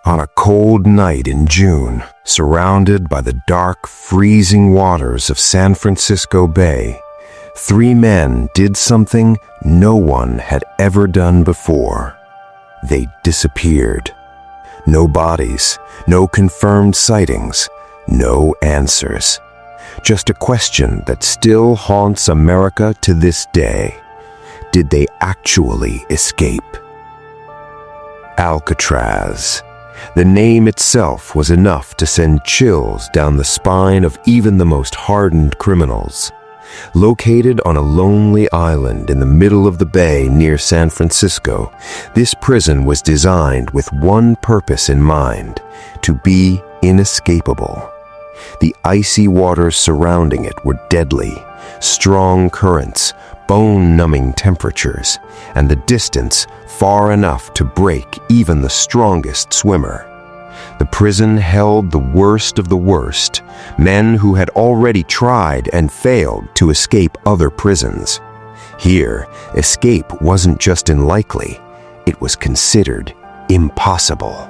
On a cold night in June, surrounded by the dark, freezing waters of San Francisco Bay, three men did something no one had ever done before. They disappeared. No bodies, no confirmed sightings, no answers. Just a question that still haunts America to this day. Did they actually escape? Alcatraz. The name itself was enough to send chills down the spine of even the most hardened criminals. Located on a lonely island in the middle of the bay near San Francisco, this prison was designed with one purpose in mind: to be inescapable. The icy waters surrounding it were deadly, strong currents, bone-numbing temperatures, and the distance far enough to break even the strongest swimmer. The prison held the worst of the worst, men who had already tried and failed to escape other prisons. Here, escape wasn't just unlikely, it was considered impossible.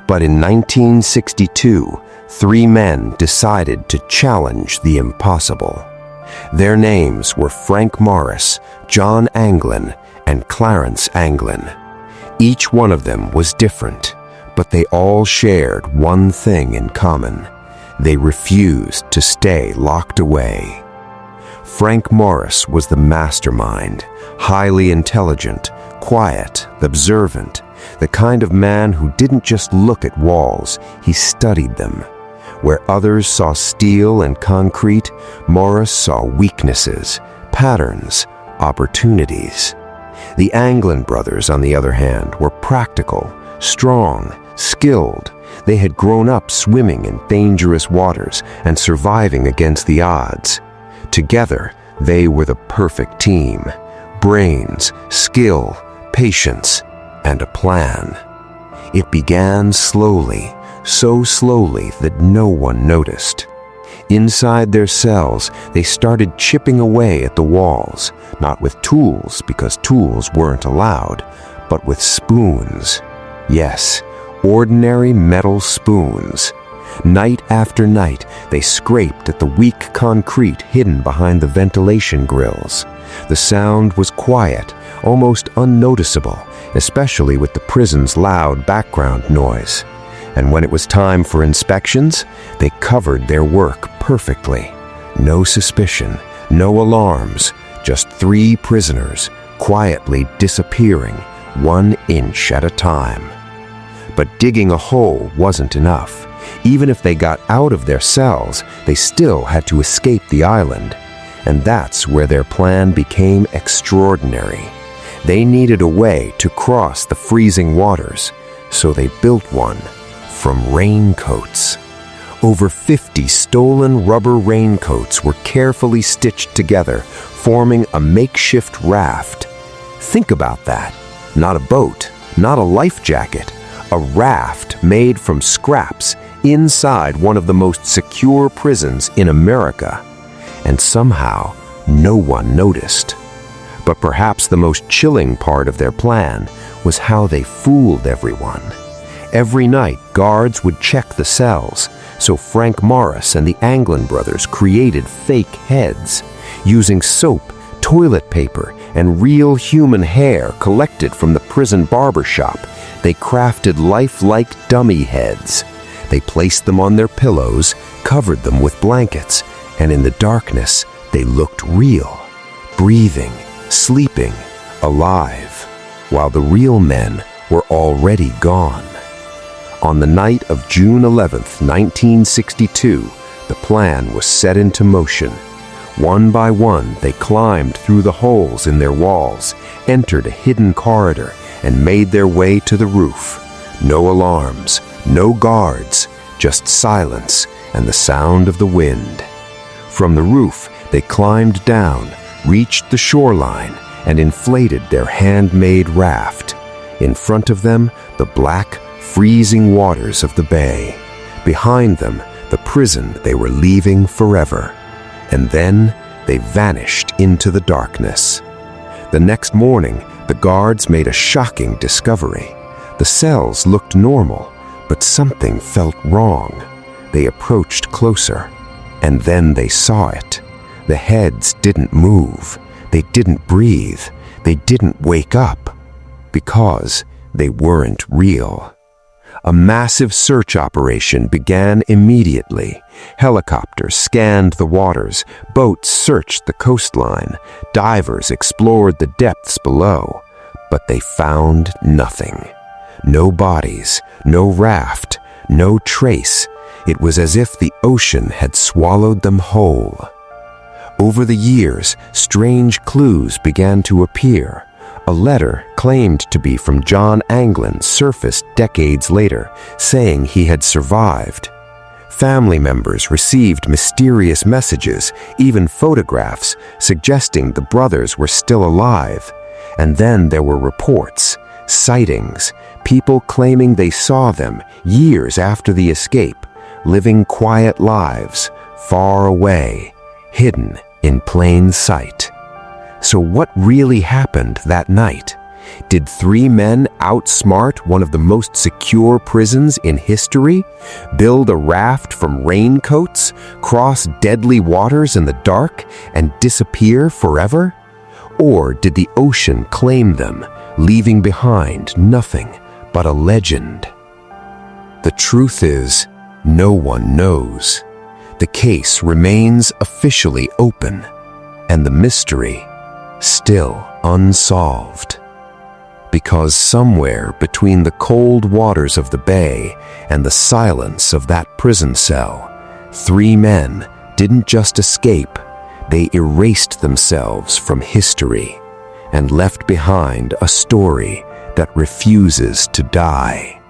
But in 1962, three men decided to challenge the impossible. Their names were Frank Morris, John Anglin, and Clarence Anglin. Each one of them was different, but they all shared one thing in common. They refused to stay locked away. Frank Morris was the mastermind, highly intelligent, quiet, observant, the kind of man who didn't just look at walls, he studied them. Where others saw steel and concrete, Morris saw weaknesses, patterns, opportunities. The Anglin brothers, on the other hand, were practical, strong, skilled. They had grown up swimming in dangerous waters and surviving against the odds. Together, they were the perfect team: brains, skill, patience, and a plan. It began slowly, so slowly that no one noticed. Inside their cells, they started chipping away at the walls, not with tools, because tools weren't allowed, but with spoons. Yes, ordinary metal spoons. Night after night, they scraped at the weak concrete hidden behind the ventilation grills. The sound was quiet, almost unnoticeable, especially with the prison's loud background noise. And when it was time for inspections, they covered their work perfectly. No suspicion, no alarms, just three prisoners quietly disappearing 1 inch at a time. But digging a hole wasn't enough. Even if they got out of their cells, they still had to escape the island. And that's where their plan became extraordinary. They needed a way to cross the freezing waters, so they built one from raincoats. Over 50 stolen rubber raincoats were carefully stitched together, forming a makeshift raft. Think about that. Not a boat, not a life jacket, a raft made from scraps inside one of the most secure prisons in America. And somehow, no one noticed. But perhaps the most chilling part of their plan was how they fooled everyone. Every night, guards would check the cells, so Frank Morris and the Anglin brothers created fake heads. Using soap, toilet paper, and real human hair collected from the prison barber shop, they crafted lifelike dummy heads. They placed them on their pillows, covered them with blankets, and in the darkness, they looked real, breathing, sleeping, alive, while the real men were already gone. On the night of June 11th, 1962, the plan was set into motion. One by one, they climbed through the holes in their walls, entered a hidden corridor, and made their way to the roof. No alarms, no guards, just silence and the sound of the wind. From the roof, they climbed down, reached the shoreline, and inflated their handmade raft. In front of them, the black, freezing waters of the bay. Behind them, the prison they were leaving forever. And then they vanished into the darkness. The next morning, the guards made a shocking discovery. The cells looked normal, But something felt wrong. They approached closer, and then they saw it. The heads didn't move. They didn't breathe. They didn't wake up. Because they weren't real. A massive search operation began immediately. Helicopters scanned the waters, boats searched the coastline, divers explored the depths below, but they found nothing. No bodies, no raft, no trace. It was as if the ocean had swallowed them whole. Over the years, strange clues began to appear. A letter claimed to be from John Anglin surfaced decades later, saying he had survived. Family members received mysterious messages, even photographs, suggesting the brothers were still alive. And then there were reports, sightings, people claiming they saw them years after the escape, living quiet lives, far away, hidden in plain sight. So what really happened that night? Did 3 men outsmart one of the most secure prisons in history? Build a raft from raincoats, cross deadly waters in the dark, and disappear forever? Or did the ocean claim them, leaving behind nothing but a legend? The truth is, no one knows. The case remains officially open, and the mystery still unsolved. Because somewhere between the cold waters of the bay and the silence of that prison cell, 3 men didn't just escape, they erased themselves from history and left behind a story that refuses to die.